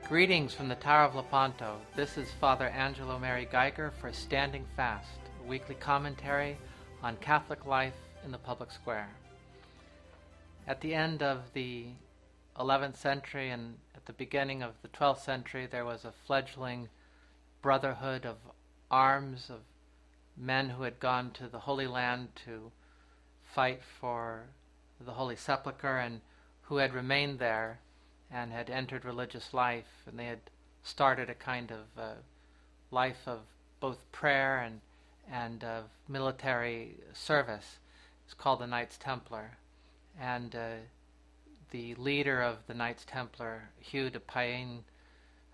Greetings from the Tower of Lepanto. This is Father Angelo Mary Geiger for Standing Fast, a weekly commentary on Catholic life in the public square. At the end of the 11th century and at the beginning of the 12th century, there was a fledgling brotherhood of arms, of men who had gone to the Holy Land to fight for the Holy Sepulchre and who had remained there and had entered religious life, and they had started a kind of life of both prayer and of military service. It's called the Knights Templar, and the leader of the Knights Templar, Hugh de Payens,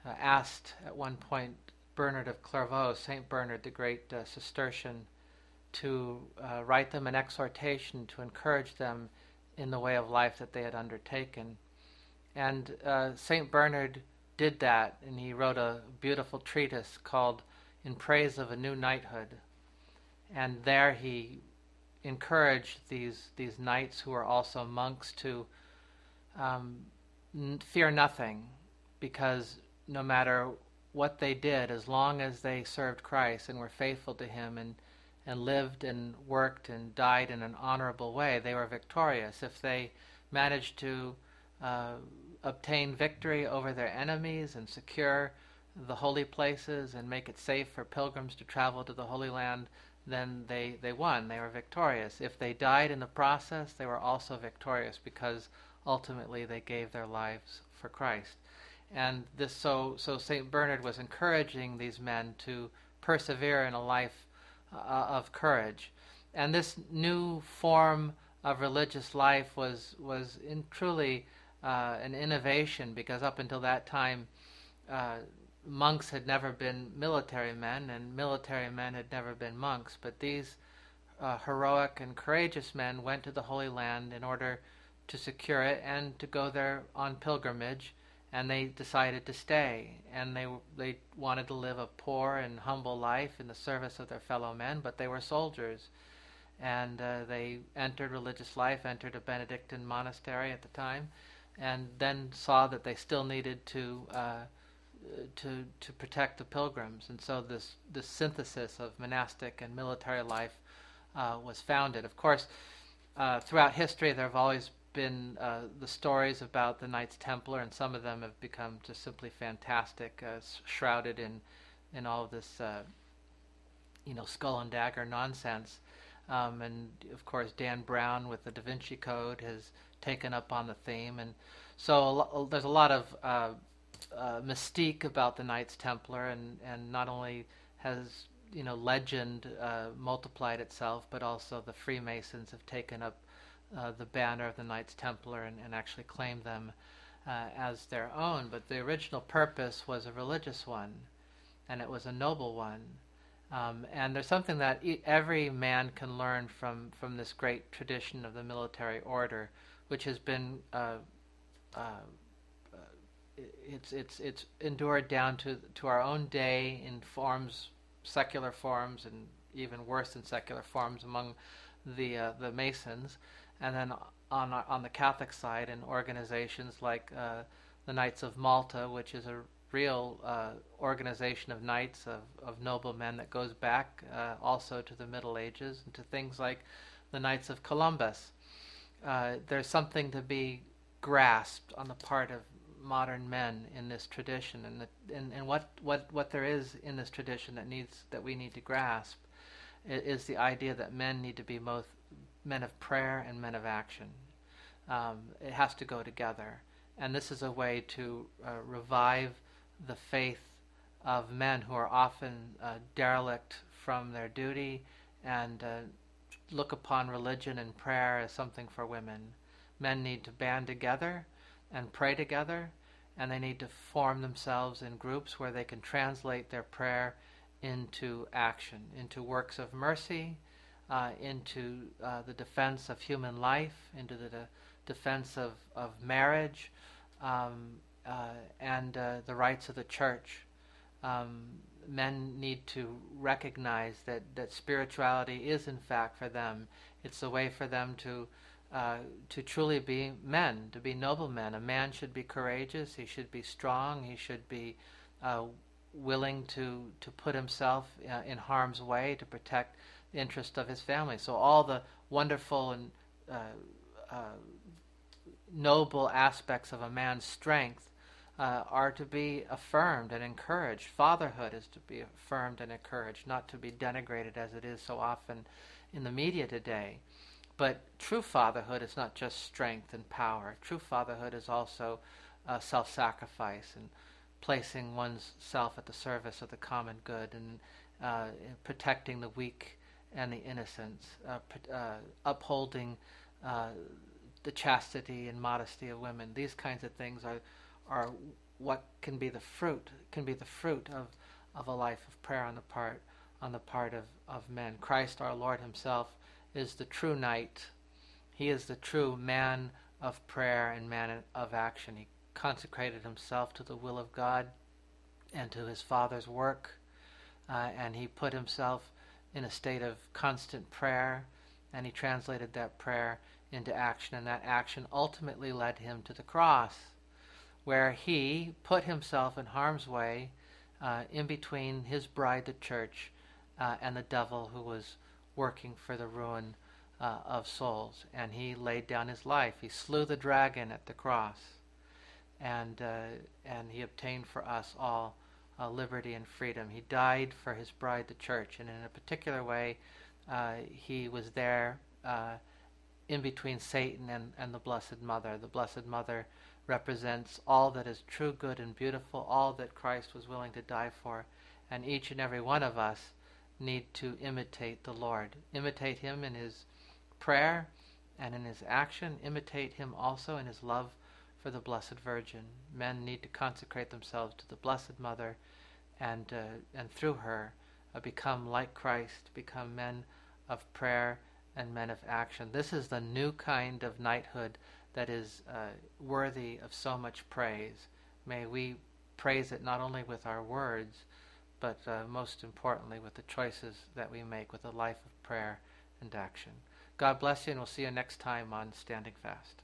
asked at one point Bernard of Clairvaux, Saint Bernard, the great Cistercian, to write them an exhortation to encourage them in the way of life that they had undertaken. And St. Bernard did that, and he wrote a beautiful treatise called In Praise of a New Knighthood. And there he encouraged these knights who were also monks to fear nothing, because no matter what they did, as long as they served Christ and were faithful to Him and lived and worked and died in an honorable way, they were victorious. If they managed to obtain victory over their enemies and secure the holy places and make it safe for pilgrims to travel to the Holy Land, then they won. They were victorious. If they died in the process, they were also victorious, because ultimately they gave their lives for Christ. And this, so St. Bernard was encouraging these men to persevere in a life of courage. And this new form of religious life was truly an innovation, because up until that time monks had never been military men and military men had never been monks, but these heroic and courageous men went to the Holy Land in order to secure it and to go there on pilgrimage, and they decided to stay, and they wanted to live a poor and humble life in the service of their fellow men, but they were soldiers, and they entered religious life, entered a Benedictine monastery at the time, and then saw that they still needed to protect the pilgrims. And so this synthesis of monastic and military life was founded. Of course, throughout history there have always been the stories about the Knights Templar, and some of them have become just simply fantastic, shrouded in all of this skull and dagger nonsense. And of course Dan Brown with the Da Vinci Code has taken up on the theme, and so there's a lot of mystique about the Knights Templar, and not only has legend multiplied itself, but also the Freemasons have taken up the banner of the Knights Templar and actually claimed them as their own. But the original purpose was a religious one, and it was a noble one. And there's something that every man can learn from this great tradition of the military order, which has been it's endured down to our own day in forms, secular forms, and even worse than secular forms among the Masons, and then on the Catholic side in organizations like the Knights of Malta, which is a real organization of knights, of noble men that goes back also to the Middle Ages, and to things like the Knights of Columbus. There's something to be grasped on the part of modern men in this tradition, and what there is in this tradition that we need to grasp is the idea that men need to be both men of prayer and men of action. It has to go together, and this is a way to revive the faith of men who are often derelict from their duty and look upon religion and prayer as something for women. Men need to band together and pray together, and they need to form themselves in groups where they can translate their prayer into action, into works of mercy, into the defense of human life, into the defense of marriage, and the rights of the church. Men need to recognize that spirituality is in fact for them. It's a way for them to to truly be men, to be noble men. A man should be courageous, he should be strong, he should be willing to put himself in harm's way to protect the interest of his family. So all the wonderful and noble aspects of a man's strength are to be affirmed and encouraged. Fatherhood is to be affirmed and encouraged, not to be denigrated as it is so often in the media today. But true fatherhood is not just strength and power. True fatherhood is also self-sacrifice and placing one's self at the service of the common good and protecting the weak and the innocent, upholding the chastity and modesty of women. These kinds of things are what can be the fruit of a life of prayer on the part of men. Christ our Lord himself is the true knight. He is the true man of prayer and man of action. He consecrated himself to the will of God and to his Father's work, and he put himself in a state of constant prayer, and he translated that prayer into action, and that action ultimately led him to the cross, where he put himself in harm's way in between his bride, the church, and the devil who was working for the ruin of souls. And he laid down his life. He slew the dragon at the cross, and he obtained for us all liberty and freedom. He died for his bride, the church, and in a particular way, he was there in between Satan and the Blessed Mother. The Blessed Mother represents all that is true, good, and beautiful, all that Christ was willing to die for, and each and every one of us need to imitate the Lord. Imitate him in his prayer and in his action. Imitate him also in his love for the Blessed Virgin. Men need to consecrate themselves to the Blessed Mother and through her become like Christ, become men of prayer and men of action. This is the new kind of knighthood that is worthy of so much praise. May we praise it not only with our words, but most importantly with the choices that we make, with a life of prayer and action. God bless you, and we'll see you next time on Standing Fast.